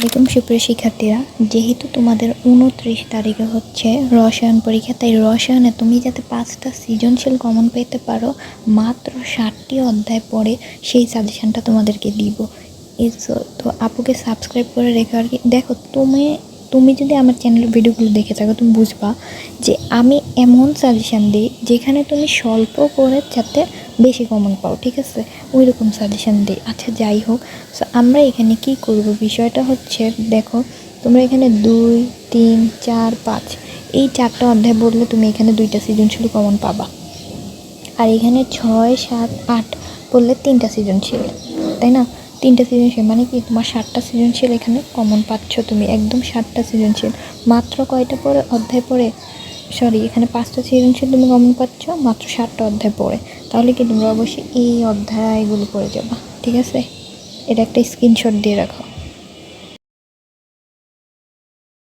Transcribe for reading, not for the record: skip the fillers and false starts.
দেখুন সুপ্রিয় শিক্ষার্থীরা, যেহেতু তোমাদের 29 তারিখে হচ্ছে রসায়ন পরীক্ষা, তাই রসায়নে তুমি যাতে 5টা সৃজনশীল কমন পেতে পারো, মাত্র 60টি অধ্যায় পড়ে সেই সাজেশনটা তোমাদেরকে দিব। তো আপুকে সাবস্ক্রাইব করে রেখো। আর কি দেখো, তুমি যদি আমার চ্যানেলের ভিডিওগুলো দেখে থাকো, তুমি বুঝবা যে আমি এমন সাজেশান দিই যেখানে তুমি স্বল্প করে যাতে বেশি কমন পাও, ঠিক আছে? ওই রকম সাজেশান দিই। আচ্ছা, যাই হোক, সো আমরা এখানে কি করব, বিষয়টা হচ্ছে দেখো, তোমরা এখানে 2, 3, 4, 5 এই 4টা অধ্যায় বললে তুমি এখানে 2টা সৃজনশীল কমন পাবা। আর এখানে 6, 7, 8 বললে 3টা সৃজনশীল, তাই না? 3টা সৃজনশীল মানে কি, তোমার 7টা সৃজনশীল এখানে কমন পাচ্ছ তুমি, একদম 7টা সৃজনশীল। মাত্র কয়টা পড়ে অধ্যায় পড়ে, এখানে 5টা সৃজনশীল তুমি কমন পাচ্ছ মাত্র 7টা অধ্যায় পড়ে। তাহলে কি তোমরা অবশ্যই এই অধ্যায়গুলো পড়ে যাবা, ঠিক আছে? এটা একটা স্ক্রিনশট দিয়ে রাখো।